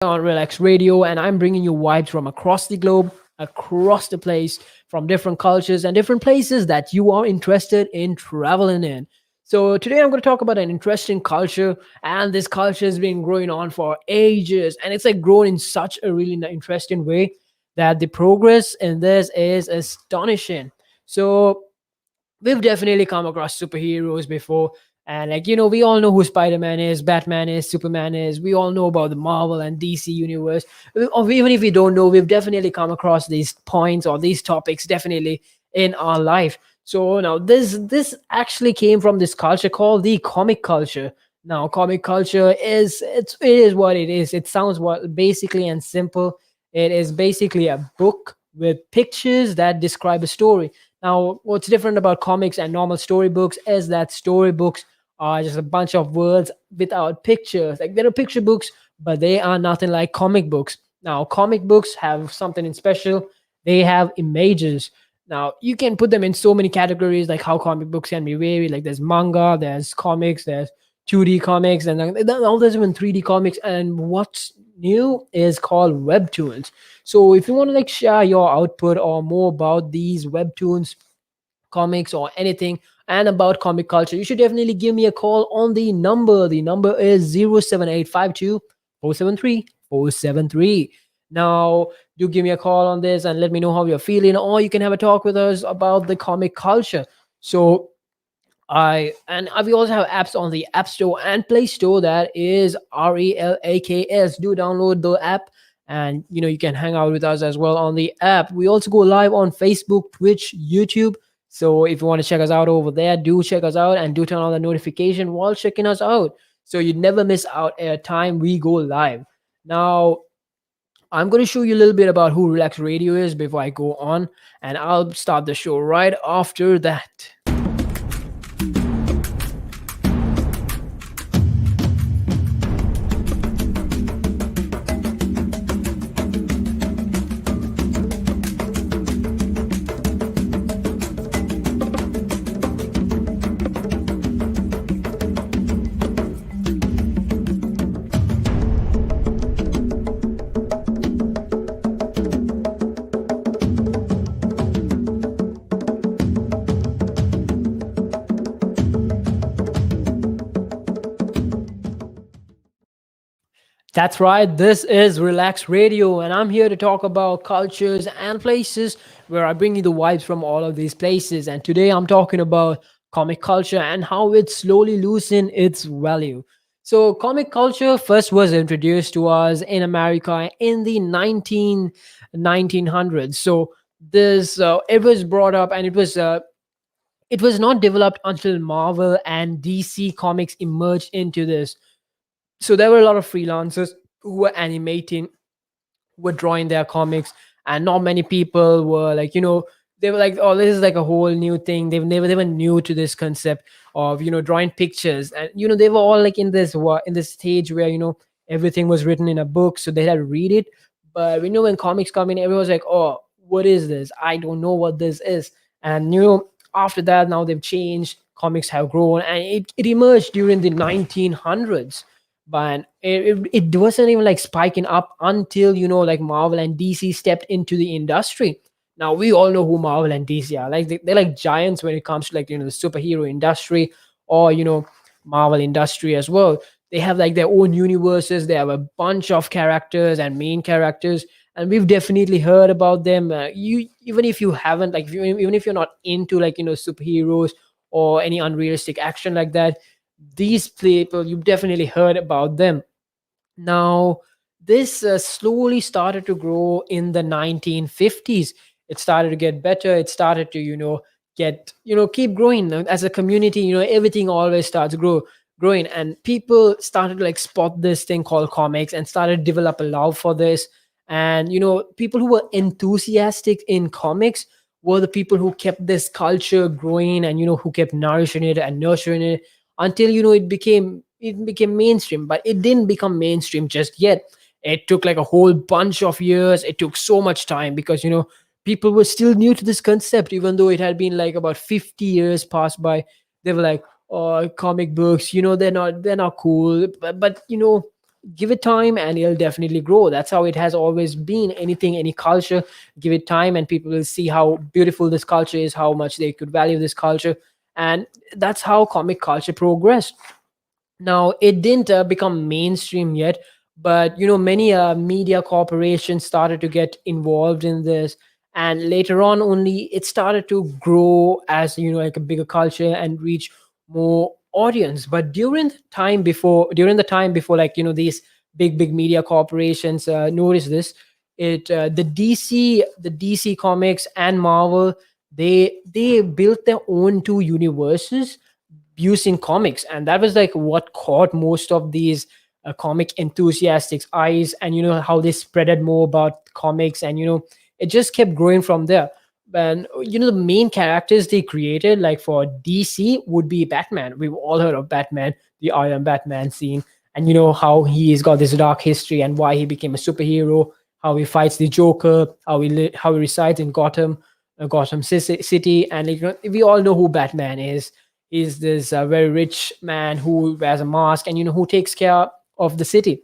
on Relax Radio, and I'm bringing you vibes from across the globe, across the place, from different cultures and different places that you are interested in traveling in. So, today I'm going to talk about an interesting culture, and this culture has been growing on for ages, and it's like grown in such a really interesting way that the progress in this is astonishing. So, we've definitely come across superheroes before, and we all know who Spider-Man is, Batman is, Superman is. We all know about the Marvel and DC universe. Or even if we don't know, we've definitely come across these points or these topics definitely in our life. So now this actually came from this culture called the comic culture. Now comic culture it is what it is. It sounds what basically and simple. It is basically a book with pictures that describe a story. Now, what's different about comics and normal storybooks is that storybooks are just a bunch of words without pictures. Like there are picture books, but they are nothing like comic books. Now, comic books have something in special. They have images. Now, you can put them in so many categories, like how comic books can be varied. Like there's manga, there's comics, there's 2D comics, and then all there's even 3D comics. And what's new is called webtoons. So if you want to like share your output or more about these webtoons, comics or anything and about comic culture, you should definitely give me a call on the number. The number is 07852 473 473. Now, do give me a call on this and let me know how you're feeling, or you can have a talk with us about the comic culture. So we also have apps on the App Store and Play Store. That is Relaks. Do download the app, and you can hang out with us as well on the app. We also go live on Facebook, Twitch, YouTube. So if you want to check us out over there, do check us out and do turn on the notification while checking us out, so you never miss out a time we go live. Now, I'm going to show you a little bit about who Relax Radio is before I go on, and I'll start the show right after that. That's right. This is Relax Radio, and I'm here to talk about cultures and places where I bring you the vibes from all of these places. And today I'm talking about comic culture and how it slowly loosened its value. So, comic culture first was introduced to us in America in the 1900s. So, this it was brought up, and it was not developed until Marvel and DC comics emerged into this. So there were a lot of freelancers who were animating, were drawing their comics, and not many people were like, they were like, oh, this is like a whole new thing. They were new to this concept of drawing pictures, and they were all like in this stage where everything was written in a book, so they had to read it. But we know when comics come in, everyone's like, oh, what is this? I don't know what this is. And after that, now they've changed. Comics have grown, and it emerged during the 1900s, but it wasn't even like spiking up until like Marvel and DC stepped into the industry. Now we all know who Marvel and DC are. Like they're like giants when it comes to like the superhero industry, or Marvel industry as well. They have like their own universes. They have a bunch of characters and main characters, and we've definitely heard about them. You even if you haven't like if you, even if you're not into like superheroes or any unrealistic action like that, these people you've definitely heard about them. Now, this slowly started to grow in the 1950s. It started to get better. It started to get keep growing. As a community, everything always starts growing, and people started to like spot this thing called comics and started to develop a love for this. And people who were enthusiastic in comics were the people who kept this culture growing, and who kept nourishing it and nurturing it until it became mainstream. But it didn't become mainstream just yet. It took like a whole bunch of years. It took so much time because people were still new to this concept, even though it had been like about 50 years passed by. They were like, oh, comic books, they're not cool. But give it time and it'll definitely grow. That's how it has always been. Anything, any culture, give it time and people will see how beautiful this culture is, how much they could value this culture. And that's how comic culture progressed. Now, it didn't become mainstream yet, but many media corporations started to get involved in this, and later on, only it started to grow as like a bigger culture and reach more audience. But during the time before, like these big media corporations noticed this, it the DC Comics and Marvel, they built their own two universes using comics, and that was like what caught most of these comic enthusiasts eyes, and how they spreaded more about comics, and it just kept growing from there. And the main characters they created, like for DC, would be Batman. We've all heard of Batman, the Iron Batman scene, and how he's got this dark history and why he became a superhero, how he fights the Joker, how he resides in Gotham City, and we all know who Batman is. He's this very rich man who wears a mask and who takes care of the city.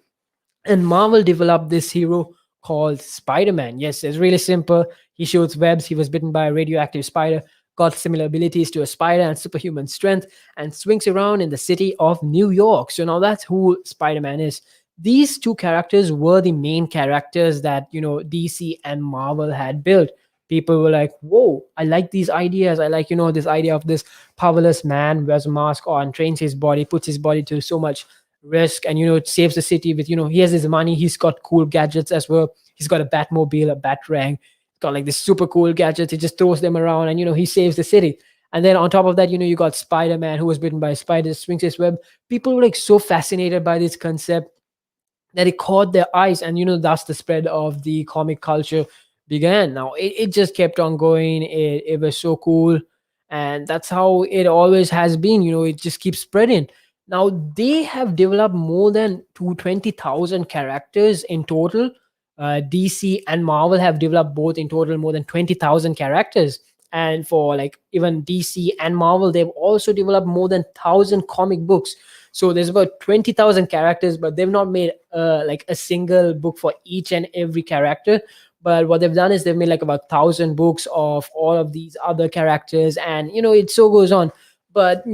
And Marvel developed this hero called Spider-Man. Yes, it's really simple. He shoots webs. He was bitten by a radioactive spider, got similar abilities to a spider and superhuman strength, and swings around in the city of New York. So now that's who Spider-Man is. These two characters were the main characters that DC and Marvel had built. People were like, "Whoa, I like these ideas. I like this idea of this powerless man wears a mask on, trains his body, puts his body to so much risk, and it saves the city with he has his money. He's got cool gadgets as well. He's got a Batmobile, a Batarang. He's got like this super cool gadgets. He just throws them around, and he saves the city. And then on top of that, you got Spider-Man, who was bitten by a spider, swings his web. People were like so fascinated by this concept that it caught their eyes, and thus the spread of the comic culture began. Now it just kept on going. It was so cool, and that's how it always has been. It just keeps spreading. Now they have developed more than 220,000 characters in total. DC and Marvel have developed both in total more than 20,000 characters. And for like even DC and Marvel, they've also developed more than 1,000 comic books. So there's about 20,000 characters, but they've not made like a single book for each and every character. But what they've done is they've made like about 1,000 books of all of these other characters, and it so goes on. But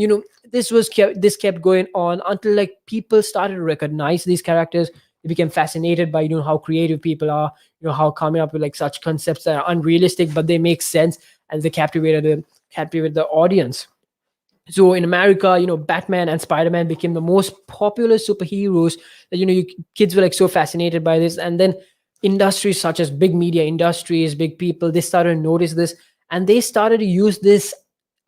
this kept going on until like people started to recognize these characters. They became fascinated by how creative people are, how coming up with like such concepts that are unrealistic but they make sense, and they captivated the audience. So in America, Batman and Spider-Man became the most popular superheroes. That kids were like so fascinated by this, and then industries such as big media industries, big people, they started to notice this, and they started to use this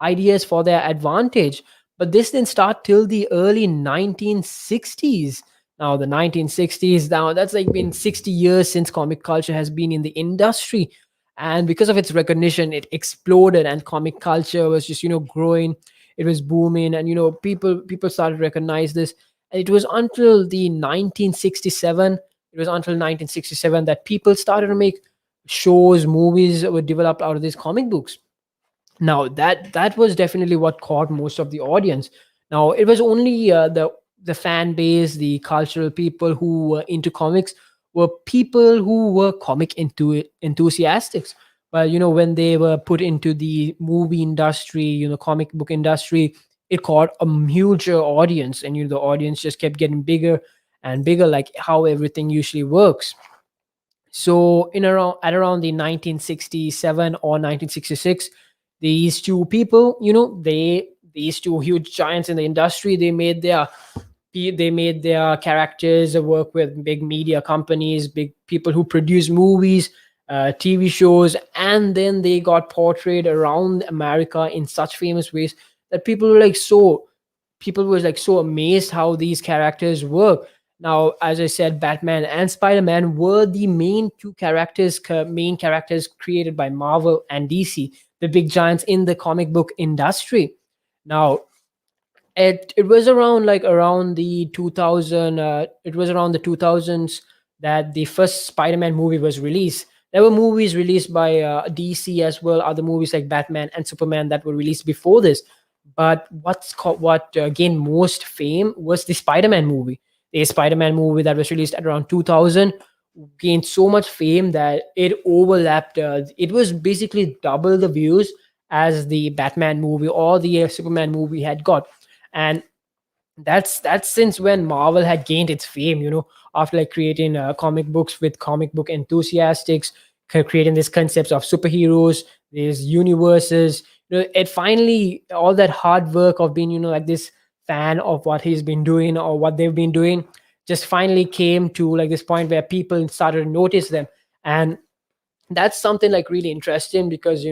ideas for their advantage. But this didn't start till the early 1960s. Now the 1960s, now that's like been 60 years since comic culture has been in the industry, and because of its recognition, it exploded, and comic culture was just growing. It was booming, and people started to recognize this. And it was until the 1967 it was until 1967 that people started to make shows, movies were developed out of these comic books. Now that was definitely what caught most of the audience. Now it was only the fan base, the cultural people who were into comics were people who were enthusiasts. But when they were put into the movie industry, comic book industry, it caught a huge audience, and the audience just kept getting bigger and bigger, like how everything usually works. So in around at around the 1967 or 1966, these two people, these two huge giants in the industry, they made their characters work with big media companies, big people who produce movies, TV shows, and then they got portrayed around America in such famous ways that people were like so amazed how these characters work. Now, as I said, Batman and Spider-Man were the main characters created by Marvel and DC, the big giants in the comic book industry. Now, it was around the 2000s that the first Spider-Man movie was released. There were movies released by DC as well, other movies like Batman and Superman that were released before this. But what gained most fame was the Spider-Man movie. The Spider-Man movie that was released at around 2000 gained so much fame that it overlapped. It was basically double the views as the Batman movie or the Superman movie had got. And that's since when Marvel had gained its fame, after like creating comic books with comic book enthusiasts, creating these concepts of superheroes, these universes. It finally, all that hard work of being, like this fan of what he's been doing or what they've been doing, just finally came to like this point where people started to notice them. And that's something like really interesting, because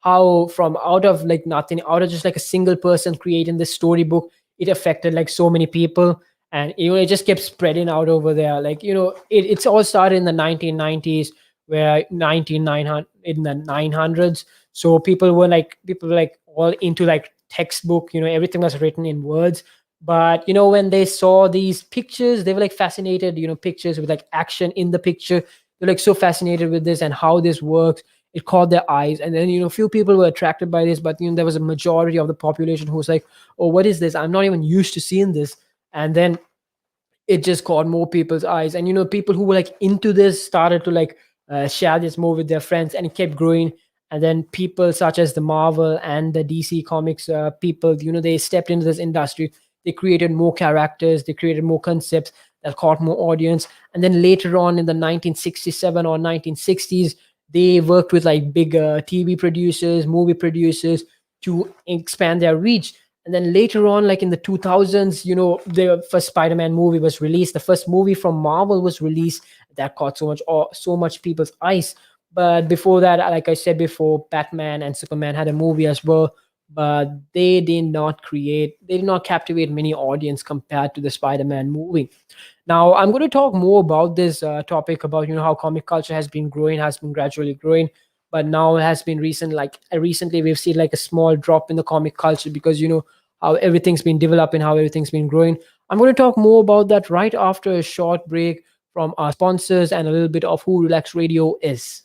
how from out of like nothing, out of just like a single person creating this storybook, it affected like so many people. And it just kept spreading out over there. Like it's all started in the 1990s, where 19900 in the 900s. So people were like all into like textbook. Everything was written in words. But when they saw these pictures, they were like fascinated. Pictures with like action in the picture, they're like so fascinated with this and how this works. It caught their eyes. And then few people were attracted by this, but there was a majority of the population who was like, oh, what is this? I'm not even used to seeing this. And then it just caught more people's eyes. And people who were like into this started to like share this more with their friends, and it kept growing. And then people such as the Marvel and the DC Comics people, they stepped into this industry. They created more characters, they created more concepts that caught more audience. And then later on in the 1967 or 1960s, they worked with like big TV producers, movie producers, to expand their reach. And then later on, like in the 2000s, the first Spider-Man movie was released. The first movie from Marvel was released that caught so much people's eyes. But before that, like I said before, Batman and Superman had a movie as well, but they did not captivate many audience compared to the Spider-Man movie. Now I'm going to talk more about this topic about how comic culture has been gradually growing, but now it has been recently we've seen like a small drop in the comic culture, because how everything's been developing, how everything's been growing. I'm going to talk more about that right after a short break from our sponsors and a little bit of who Relax Radio is.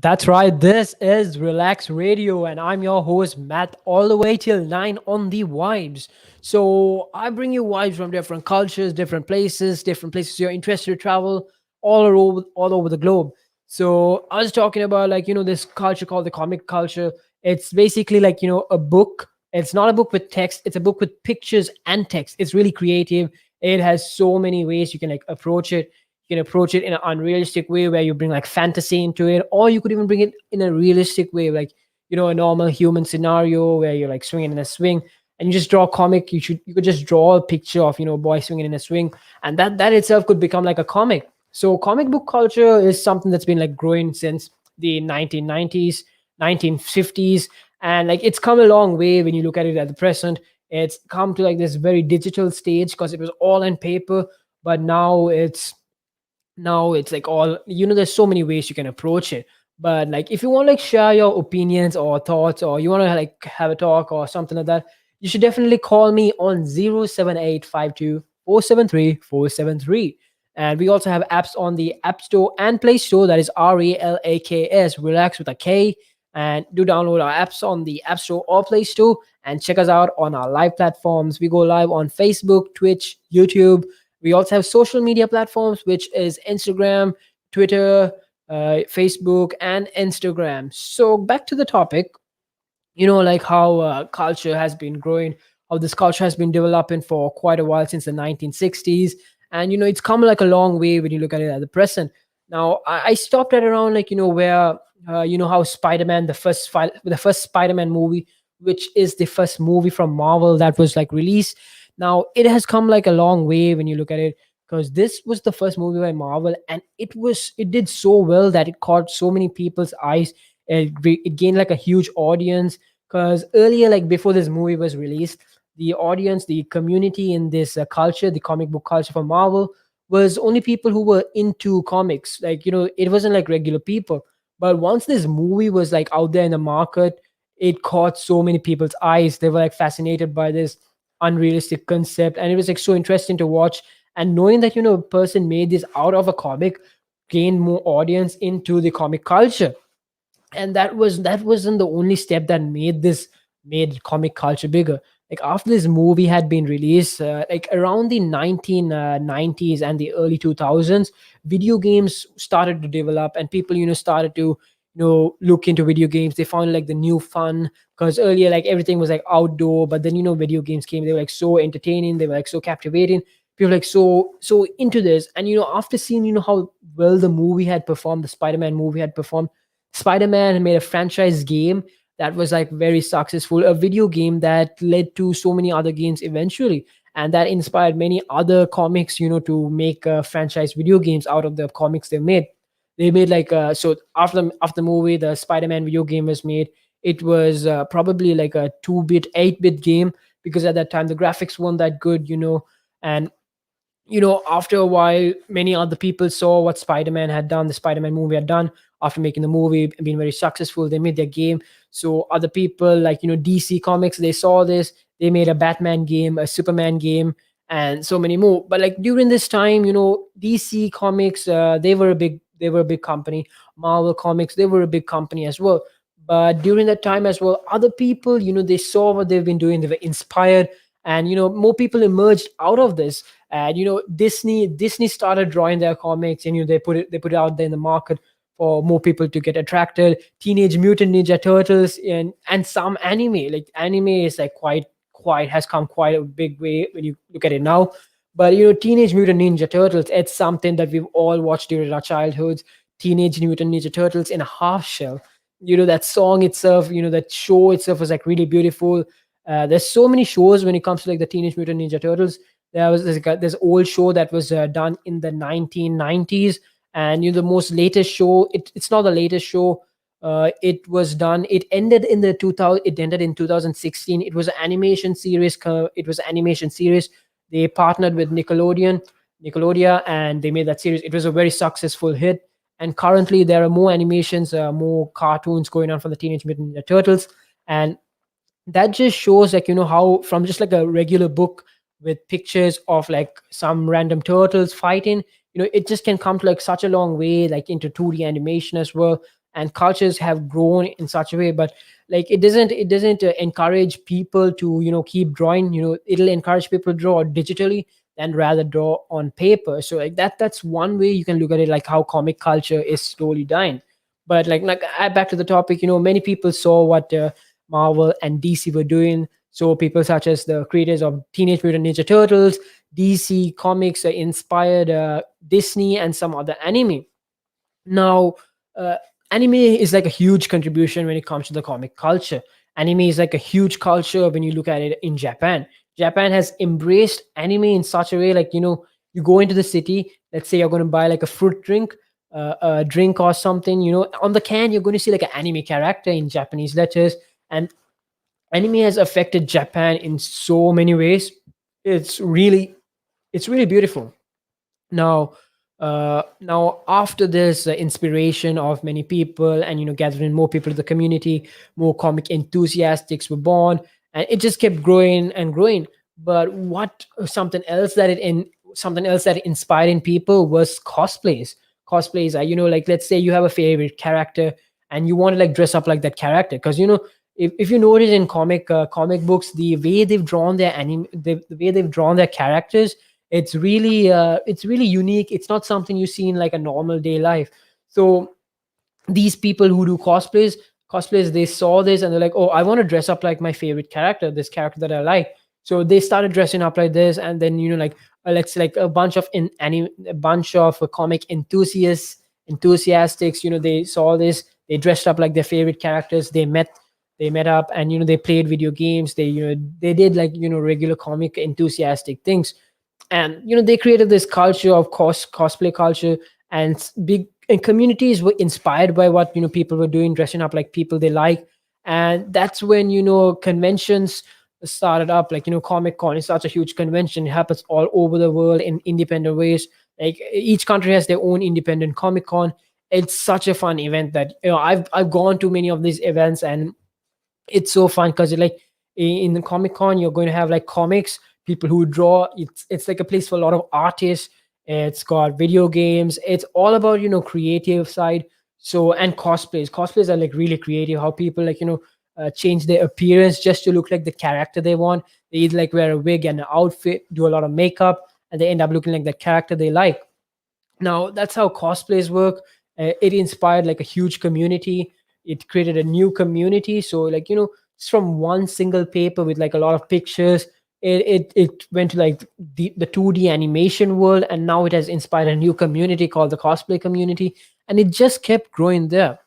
That's right. This is Relax Radio, and I'm your host, Matt, all the way till 9 on the vibes. So, I bring you vibes from different cultures, different places you're interested to travel all over the globe. So, I was talking about, like, this culture called the comic culture. It's basically like, a book. It's not a book with text, it's a book with pictures and text. It's really creative. It has so many ways you can like approach it. You can approach it in an unrealistic way where you bring like fantasy into it, or you could even bring it in a realistic way, like a normal human scenario where you're like swinging in a swing, and you just draw a comic. You could just draw a picture of a boy swinging in a swing, and that itself could become like a comic. So comic book culture is something that's been like growing since the 1990s, 1950s, and like it's come a long way when you look at it at the present. It's come to like this very digital stage because it was all on paper, but now it's like all, there's so many ways you can approach it. But like if you want to like share your opinions or thoughts, or you want to like have a talk or something like that, you should definitely call me on 07852 473 473. And we also have apps on the App Store and Play Store. That is Relaks, relax with a K. And do download our apps on the App Store or Play Store, and check us out on our live platforms. We go live on Facebook, Twitch, YouTube. We also have social media platforms, which is Instagram, Twitter, Facebook, and Instagram. So back to the topic, like how culture has been growing, how this culture has been developing for quite a while since the 1960s. And it's come like a long way when you look at it at the present. Now I stopped at around like where how Spider-Man, the first Spider-Man movie, which is the first movie from Marvel that was like released. Now it has come like a long way when you look at it, because this was the first movie by Marvel, and it did so well that it caught so many people's eyes. It gained like a huge audience, because earlier, like before this movie was released, the audience, the community in this culture, the comic book culture for Marvel, was only people who were into comics. Like it wasn't like regular people. But once this movie was like out there in the market, it caught so many people's eyes. They were like fascinated by this unrealistic concept, and it was like so interesting to watch. And knowing that a person made this out of a comic gained more audience into the comic culture. And that wasn't the only step that made comic culture bigger. Like after this movie had been released, like around the 1990s and the early 2000s, video games started to develop, and people started to look into video games. They found like the new fun, because earlier like everything was like outdoor, but then video games came. They were like so entertaining, they were like so captivating. People like so into this. And after seeing how well the movie had performed, the Spider-Man movie had performed, Spider-Man made a franchise game that was like very successful, a video game that led to so many other games eventually, and that inspired many other comics, to make franchise video games out of the comics they made. They made like so after the movie, the Spider-Man video game was made. It was probably like a 2-bit, 8-bit game, because at that time the graphics weren't that good, and after a while, many other people saw what Spider-Man had done, the Spider-Man movie had done. After making the movie, being very successful, they made their game. So other people like, DC Comics, they saw this, they made a Batman game, a Superman game, and so many more. But like during this time, DC Comics, they were a big company. Marvel Comics, they were a big company as well. But during that time as well, other people, they saw what they've been doing, they were inspired, and more people emerged out of this. And Disney started drawing their comics, and they put it out there in the market for more people to get attracted. Teenage Mutant Ninja Turtles, and some anime. Like anime is like quite has come quite a big way when you look at it now. But Teenage Mutant Ninja Turtles, it's something that we've all watched during our childhoods. Teenage Mutant Ninja Turtles in a half shell. That song itself, that show itself was like really beautiful. There's so many shows when it comes to like the Teenage Mutant Ninja Turtles. There's old show that was done in the 1990s, and the most latest show. It's not the latest show. It was done. It ended in the 2000. It ended in 2016. It was an animation series. They partnered with Nickelodeon, and they made that series. It was a very successful hit. And currently, there are more animations, more cartoons going on for the Teenage Mutant Ninja Turtles, and that just shows like how from just like a regular book with pictures of like some random turtles fighting, it just can come to like such a long way, like into 2D animation as well. and cultures have grown in such a way. But like it doesn't encourage people to keep drawing. It'll encourage people to draw digitally than rather draw on paper. So like that's one way you can look at it, like how comic culture is slowly dying. But like back to the topic, many people saw what Marvel and DC were doing. So people such as the creators of Teenage Mutant Ninja Turtles, DC Comics inspired Disney and some other anime. Now, uh, anime is like a huge contribution when it comes to the comic culture. Anime is like a huge culture when you look at it in Japan. Japan has embraced anime in such a way, like, you go into the city, let's say you're going to buy like a fruit drink, a drink or something, on the can, you're going to see like an anime character in Japanese letters. And anime has affected Japan in so many ways. It's really, it's really beautiful. Now, after this inspiration of many people, and gathering more people to the community, more comic enthusiasts were born, and it just kept growing and growing. But what something else that inspired in people was cosplays are, like, let's say you have a favorite character and you want to like dress up like that character, because if you notice in comic books, the way they've drawn their the way they've drawn their characters, it's really unique. It's not something you see in like a normal day life. So these people who do cosplays, they saw this and they're like, oh, I want to dress up like my favorite character, this character that I like. So they started dressing up like this, and then like, let's like a bunch of a bunch of comic enthusiastics, they saw this, they dressed up like their favorite characters, they met up, and they played video games, they did like regular comic enthusiastic things. And they created this culture of cosplay culture, and big and communities were inspired by what people were doing, dressing up like people they like. And that's when conventions started up, like Comic Con is such a huge convention. It happens all over the world in independent ways. Like each country has their own independent Comic Con. It's such a fun event that I've gone to many of these events, and it's so fun because like in the Comic Con, you're going to have like comics, people who draw. It's like a place for a lot of artists. It's got video games. It's all about creative side. So, and cosplays are like really creative, how people like change their appearance just to look like the character they want. They either like wear a wig and an outfit, do a lot of makeup, and they end up looking like the character they like. Now that's how cosplays work. It inspired like a huge community. It created a new community. So like just from one single paper with like a lot of pictures, it went to like the 2D animation world, and now it has inspired a new community called the cosplay community, and it just kept growing there.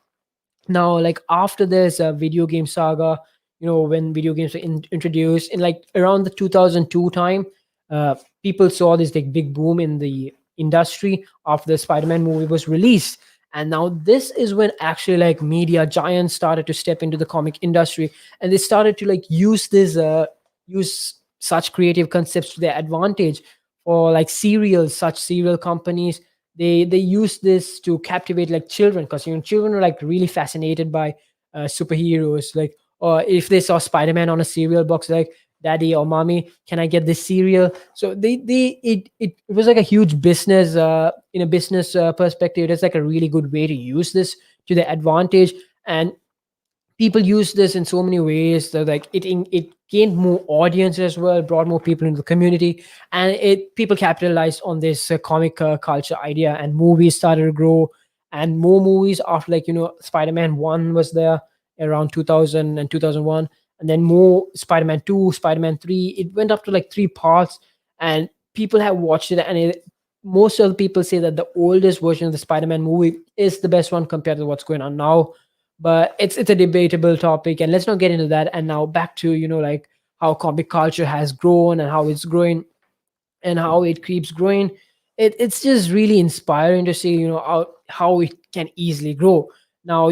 Now, like after this video game saga, when video games were introduced in like around the 2002 time, uh, people saw this like big boom in the industry after the Spider-Man movie was released. And now this is when actually like media giants started to step into the comic industry, and they started to like use such creative concepts to their advantage. For like cereals, such cereal companies, they use this to captivate like children, because children are like really fascinated by superheroes. Like, or if they saw Spider-Man on a cereal box, like, daddy or mommy, can I get this cereal? So it was like a huge business, in a business perspective. It's like a really good way to use this to their advantage. And people use this in so many ways that like it gained more audience as well, brought more people into the community, and it people capitalized on this comic culture idea, and movies started to grow, and more movies after like Spider-Man 1 was there around 2000 and 2001, and then more Spider-Man 2, Spider-Man 3. It went up to like 3 parts, and people have watched it, and most of the people say that the oldest version of the Spider-Man movie is the best one compared to what's going on now. But it's a debatable topic, and let's not get into that. And now back to like how comic culture has grown and how it's growing and how it keeps growing. It's just really inspiring to see how it can easily grow. Now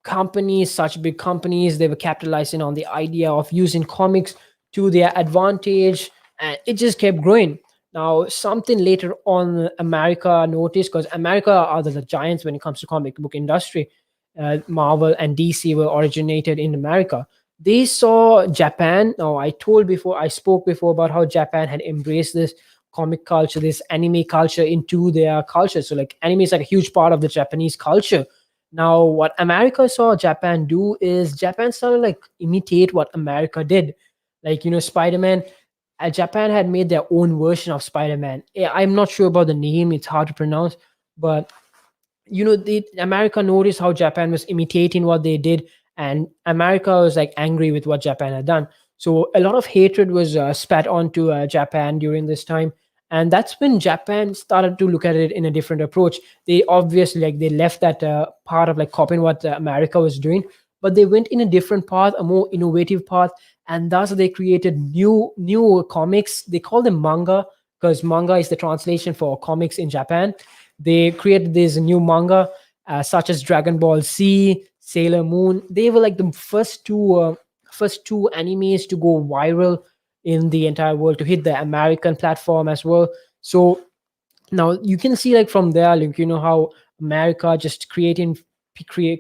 companies, such big companies, they were capitalizing on the idea of using comics to their advantage, and it just kept growing. Now something later on America noticed, because America are the giants when it comes to comic book industry. Marvel and DC were originated in America. They saw Japan. Now, I spoke before about how Japan had embraced this comic culture, this anime culture into their culture. So, like, anime is like a huge part of the Japanese culture. Now, what America saw Japan do is Japan started like imitate what America did. Like, Spider-Man, Japan had made their own version of Spider-Man. I'm not sure about the name, it's hard to pronounce, but the America noticed how Japan was imitating what they did, and America was like angry with what Japan had done. So a lot of hatred was spat onto Japan during this time, and that's when Japan started to look at it in a different approach. They obviously like they left that part of like copying what America was doing, but they went in a different path, a more innovative path, and thus they created new comics. They call them manga because manga is the translation for comics in Japan. They created this new manga, such as Dragon Ball Z, Sailor Moon. They were like the first two animes to go viral in the entire world, to hit the American platform as well. So now you can see like from there, like how America just create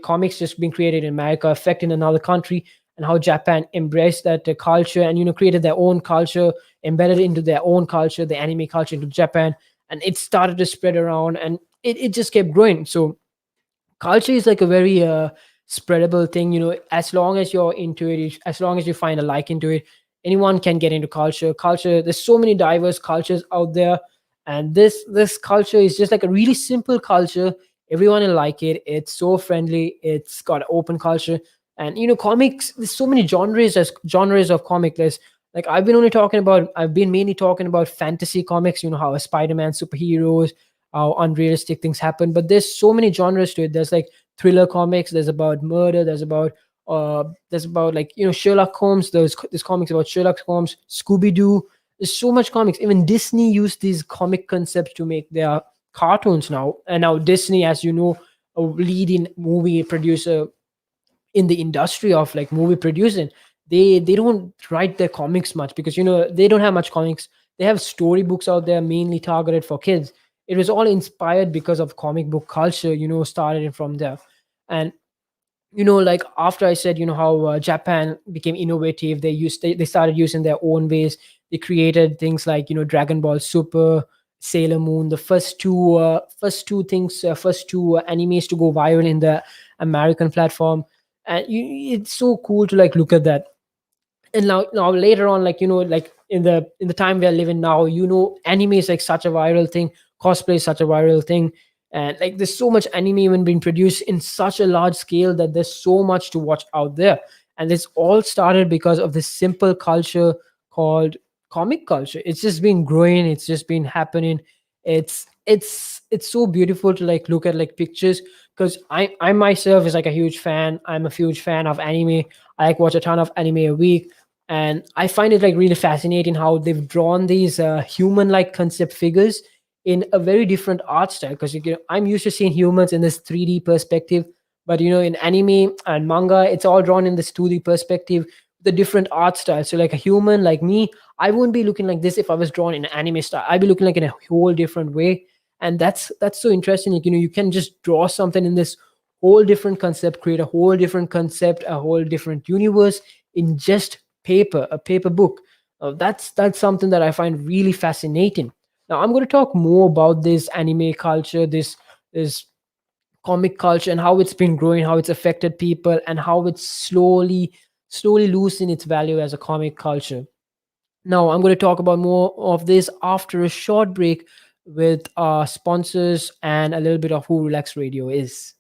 comics just being created in America affecting another country, and how Japan embraced that culture, and created their own culture, embedded into their own culture, the anime culture into Japan, and it started to spread around, and it just kept growing. So culture is like a very spreadable thing, as long as you're into it, as long as you find a like into it, anyone can get into culture. There's so many diverse cultures out there, and this culture is just like a really simple culture. Everyone will like it. It's so friendly. It's got open culture. And comics, there's so many genres of comic. There's like I've been mainly talking about fantasy comics, how a Spider-Man, superheroes, how unrealistic things happen. But there's so many genres to it. There's like thriller comics, there's about murder, there's about like Sherlock Holmes. There's comics about Sherlock Holmes, Scooby-Doo. There's so much comics. Even Disney used these comic concepts to make their cartoons now. And now Disney, as you know, a leading movie producer in the industry of like movie producing, they don't write their comics much, because they don't have much comics. They have storybooks out there mainly targeted for kids. It was all inspired because of comic book culture, started from there. And like after I said, how Japan became innovative, they started using their own ways. They created things like Dragon Ball Super, Sailor Moon, the first two animes to go viral in the American platform. And it's so cool to like look at that. And now later on, like like in the time we are living now, anime is like such a viral thing. Cosplay is such a viral thing. And like there's so much anime even being produced in such a large scale, that there's so much to watch out there. And this all started because of this simple culture called comic culture. It's just been growing, it's just been happening. It's so beautiful to like look at like pictures, because I myself is like a huge fan. I'm a huge fan of anime. I like watch a ton of anime a week. And I find it like really fascinating how they've drawn these human like concept figures in a very different art style. Because I'm used to seeing humans in this 3D perspective, but in anime and manga, it's all drawn in this 2D perspective, the different art style. So like a human like me, I wouldn't be looking like this if I was drawn in an anime style. I'd be looking like in a whole different way. And that's so interesting. Like, you can just draw something in this whole different concept, create a whole different concept, a whole different universe in just a paper book. That's something that I find really fascinating. Now I'm going to talk more about this anime culture, this comic culture, and how it's been growing, how it's affected people, and how it's slowly losing its value as a comic culture. Now I'm going to talk about more of this after a short break with our sponsors and a little bit of who Relax Radio is.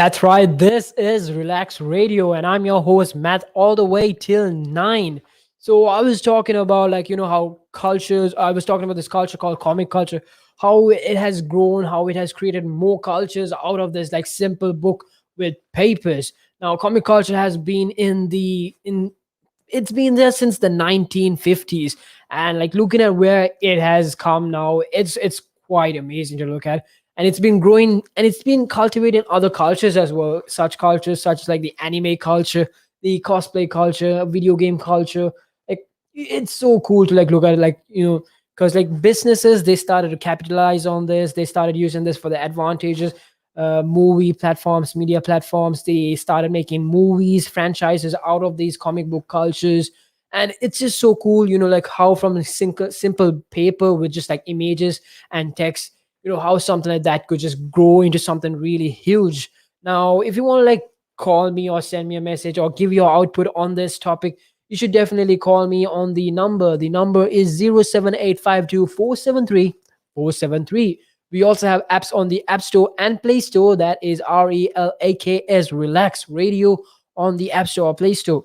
That's right. This is Relax Radio, and I'm your host, Matt, all the way till 9. So, I was talking about, how cultures, I was talking about this culture called comic culture, how it has grown, how it has created more cultures out of this, like, simple book with papers. Now, comic culture has been it's been there since the 1950s, and like looking at where it has come now, it's quite amazing to look at. And it's been growing, and it's been cultivating other cultures as well, such cultures such as like the anime culture, the cosplay culture, video game culture. Like, it's so cool to like look at it, like, because like businesses, they started to capitalize on this, they started using this for their advantages. Movie platforms, media platforms, they started making movies, franchises out of these comic book cultures. And it's just so cool, like how from a simple paper with just like images and text, how something like that could just grow into something really huge. Now, if you want to like call me or send me a message or give your output on this topic, you should definitely call me on the number. The number is 07852 473 473. We also have apps on the App Store and Play Store. That is RELAKS, Relax Radio, on the App Store or Play Store.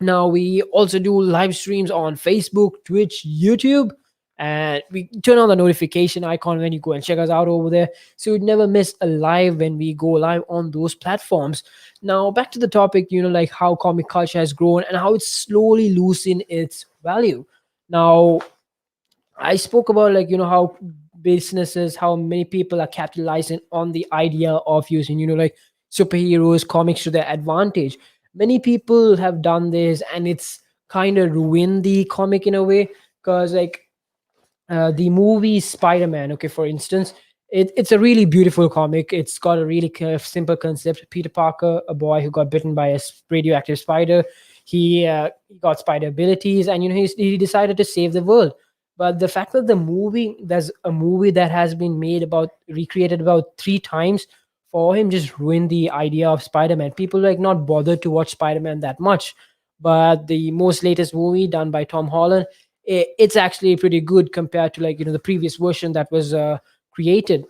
Now, we also do live streams on Facebook, Twitch, YouTube, and we turn on the notification icon when you go and check us out over there, so you'd never miss a live when we go live on those platforms. Now, back to the topic, like how comic culture has grown and how it's slowly losing its value. Now, I spoke about, like, how businesses, how many people are capitalizing on the idea of using, like superheroes, comics to their advantage. Many people have done this, and it's kind of ruined the comic in a way, because like the movie Spider-Man, okay, for instance, it's a really beautiful comic. It's got a really simple concept. Peter Parker, a boy who got bitten by a radioactive spider, he got spider abilities, and he decided to save the world. But the fact that there's a movie that has been made about recreated about three times for him, just ruined the idea of Spider-Man. People like not bothered to watch Spider-Man that much. But the most latest movie done by Tom Holland, it's actually pretty good compared to, like, the previous version that was created.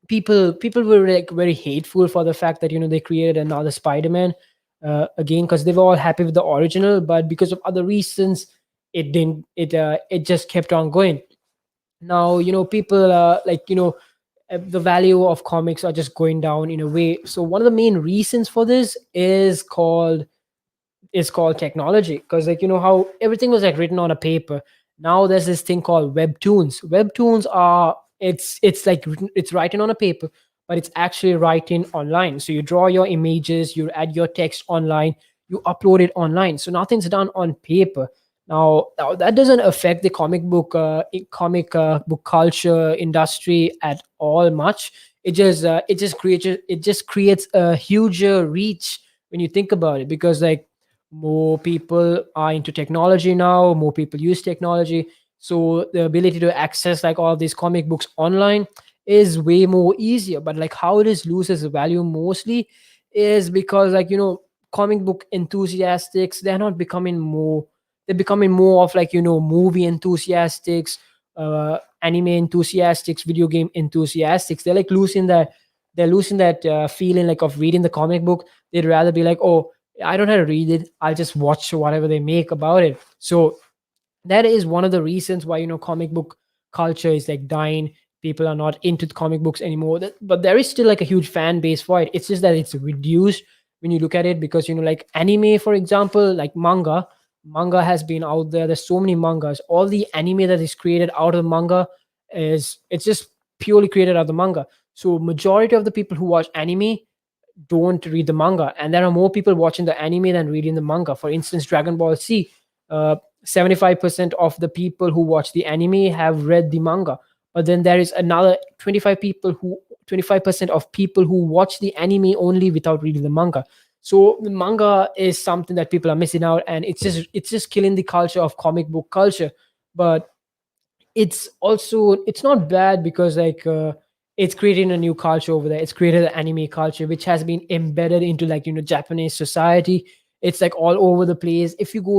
People were like very hateful for the fact that they created another Spider-Man again, because they were all happy with the original, but because of other reasons, it didn't it just kept on going. Now, people the value of comics are just going down in a way. So one of the main reasons for this is called technology, because like how everything was like written on a paper. Now there's this thing called webtoons are it's like it's writing on a paper, but it's actually writing online. So you draw your images, you add your text online, you upload it online, so nothing's done on paper. Now that doesn't affect the comic book culture industry at all much. It just creates a huger reach when you think about it, because like more people are into technology now, more people use technology, so the ability to access like all these comic books online is way more easier. But like how it is loses value mostly is because, like, comic book enthusiasts, they're becoming more of, like, movie enthusiasts, anime enthusiasts, video game enthusiasts. They're losing that feeling like of reading the comic book. They'd rather be like, oh, I don't have to read it, I'll just watch whatever they make about it. So that is one of the reasons why comic book culture is like dying. People are not into the comic books anymore. But there is still like a huge fan base for it. It's just that it's reduced when you look at it, because like anime, for example, like manga has been out there. There's so many mangas. All the anime that is created out of manga, it's just purely created out of the manga. So majority of the people who watch anime don't read the manga, and there are more people watching the anime than reading the manga. For instance, Dragon Ball Z, uh, 75% of the people who watch the anime have read the manga, but then there is another 25% of people who watch the anime only without reading the manga. So the manga is something that people are missing out, and it's just killing the culture of comic book culture. But it's not bad, because like it's creating a new culture over there. It's created an anime culture which has been embedded into, like, Japanese society. It's like all over the place. If you go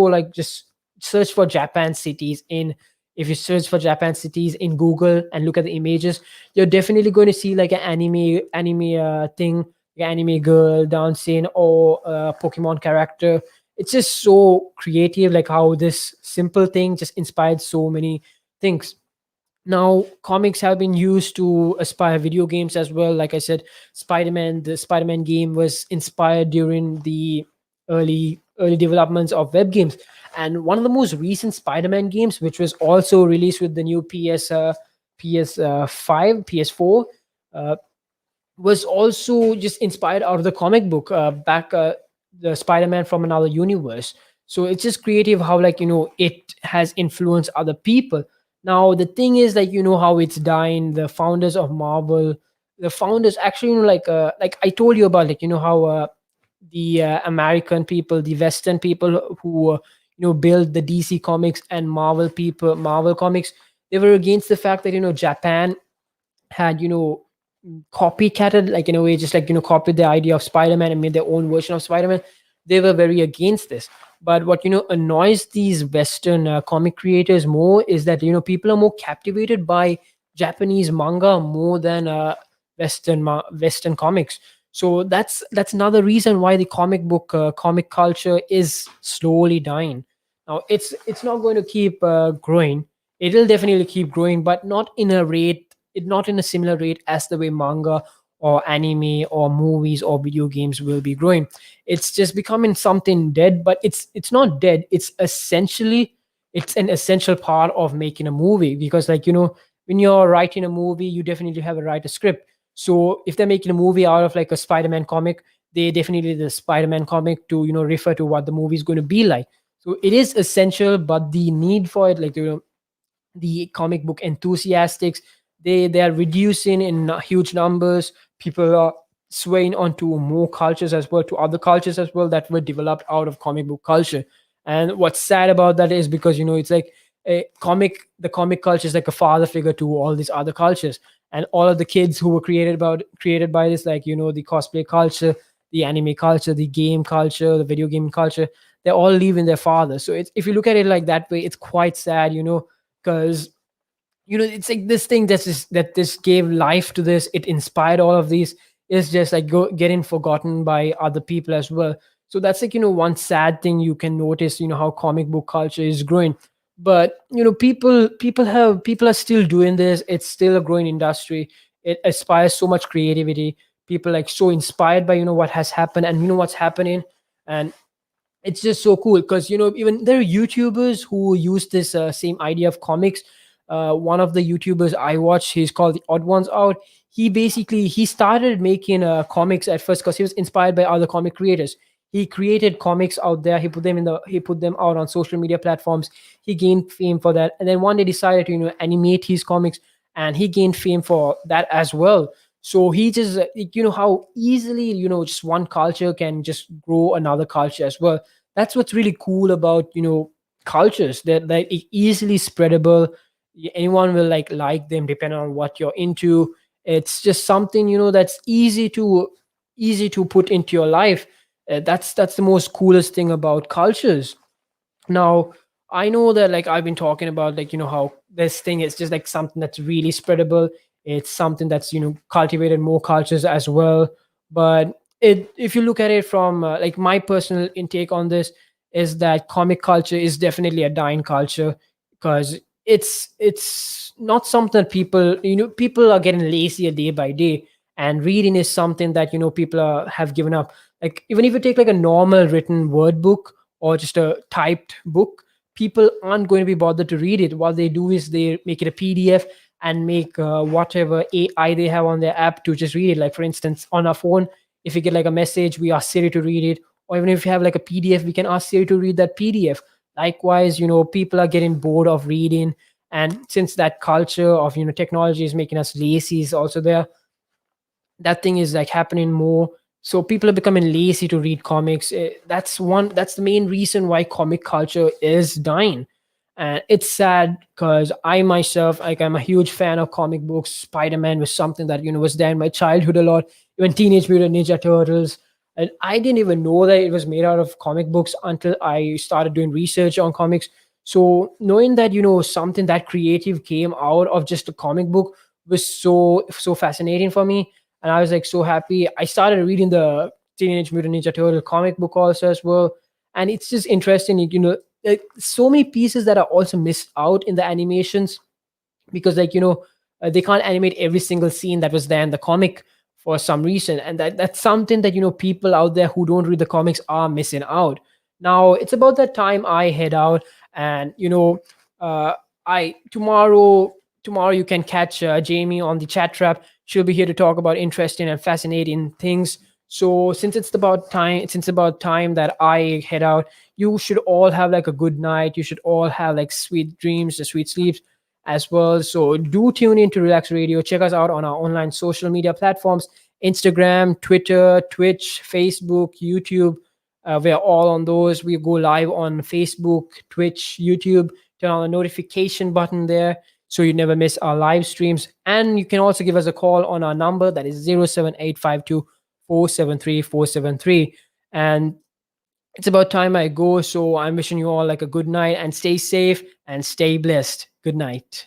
like just search for Japan cities If you search for Japan cities in Google and look at the images, you're definitely going to see like an anime thing, like anime girl dancing, or a Pokemon character. It's just so creative, like how this simple thing just inspired so many things. Now comics have been used to aspire video games as well. Like I said, the Spider-Man game was inspired during the early developments of web games. And one of the most recent Spider-Man games, which was also released with the new PS5 PS4, uh, was also just inspired out of the comic book, back the Spider-Man from another universe. So it's just creative how, like, it has influenced other people. Now the thing is, like, how it's dying. The founders of Marvel, the founders actually, like I told you about, like, how the American people, the Western people who build the DC comics and Marvel comics, they were against the fact that Japan had copycatted, like, in a way, just like copied the idea of Spider-Man and made their own version of Spider-Man. They were very against this. But what annoys these Western comic creators more is that people are more captivated by Japanese manga more than Western comics. So that's another reason why the comic culture is slowly dying. Now it's not going to keep growing. It'll definitely keep growing, but not in a similar rate as the way manga or anime or movies or video games will be growing. It's just becoming something dead, but it's not dead. It's an essential part of making a movie, because, like, when you're writing a movie, you definitely have to write a script. So if they're making a movie out of like a Spider-Man comic, they definitely need the Spider-Man comic to refer to what the movie is going to be like. So it is essential, but the need for it, like, the comic book enthusiasts, they are reducing in huge numbers. People are swaying onto more cultures as well, to other cultures as well, that were developed out of comic book culture. And what's sad about that is, because it's like the comic culture is like a father figure to all these other cultures. And all of the kids who were created by this, like, the cosplay culture, the anime culture, the game culture, the video game culture, they're all leaving their father. So it's, if you look at it like that way, it's quite sad, because it's like this thing that this gave life to this, it inspired all of these, is just like getting forgotten by other people as well. So that's like one sad thing you can notice, how comic book culture is growing. But people are still doing this. It's still a growing industry. It aspires so much creativity. People like so inspired by what has happened and what's happening. And it's just so cool, because even there are YouTubers who use this same idea of comics. One of the YouTubers I watch, he's called the Odd Ones Out. He started making comics at first because he was inspired by other comic creators. He created comics out there. He put them out on social media platforms. He gained fame for that, and then one day decided to animate his comics, and he gained fame for that as well. So he just how easily just one culture can just grow another culture as well. That's what's really cool about cultures, that like easily spreadable. Anyone will like them depending on what you're into. It's just something that's easy to put into your life. That's the most coolest thing about cultures. Now, I know that, like, I've been talking about, like, how this thing is just like something that's really spreadable. It's something that's cultivated more cultures as well. But if you look at it from like my personal intake on this, is that comic culture is definitely a dying culture, because it's not something that people are getting lazier day by day. And reading is something that people have given up. Like, even if you take like a normal written word book or just a typed book, people aren't going to be bothered to read it. What they do is they make it a PDF and make whatever AI they have on their app to just read it. Like, for instance, on our phone, if you get like a message, we ask Siri to read it. Or even if you have like a PDF, we can ask Siri to read that PDF. Likewise, people are getting bored of reading. And since that culture of technology is making us lazy is also there, that thing is like happening more. So people are becoming lazy to read comics. That's the main reason why comic culture is dying. And it's sad, because I myself, like, I'm a huge fan of comic books. Spider-Man was something that was there in my childhood a lot. Even Teenage Mutant Ninja Turtles. And I didn't even know that it was made out of comic books until I started doing research on comics. So knowing that, something that creative came out of just a comic book was so fascinating for me. And I was like so happy. I started reading the Teenage Mutant Ninja Turtle comic book also as well. And it's just interesting, like so many pieces that are also missed out in the animations, because they can't animate every single scene that was there in the comic for some reason, and that's something that people out there who don't read the comics are missing out. Now it's about that time I head out, and uh I tomorrow you can catch Jamie on the chat trap. She'll be here to talk about interesting and fascinating things. So since it's about time that I head out, you should all have like a good night. You should all have like sweet dreams, sweet sleeps as well. So do tune in to Relax Radio. Check us out on our online social media platforms: Instagram, Twitter, Twitch, Facebook, YouTube. We're all on those. We go live on Facebook, Twitch, YouTube. Turn on the notification button there so you never miss our live streams. And you can also give us a call on our number, that is 07852 473 473. And it's about time I go. So I'm wishing you all like a good night, and stay safe and stay blessed. Good night.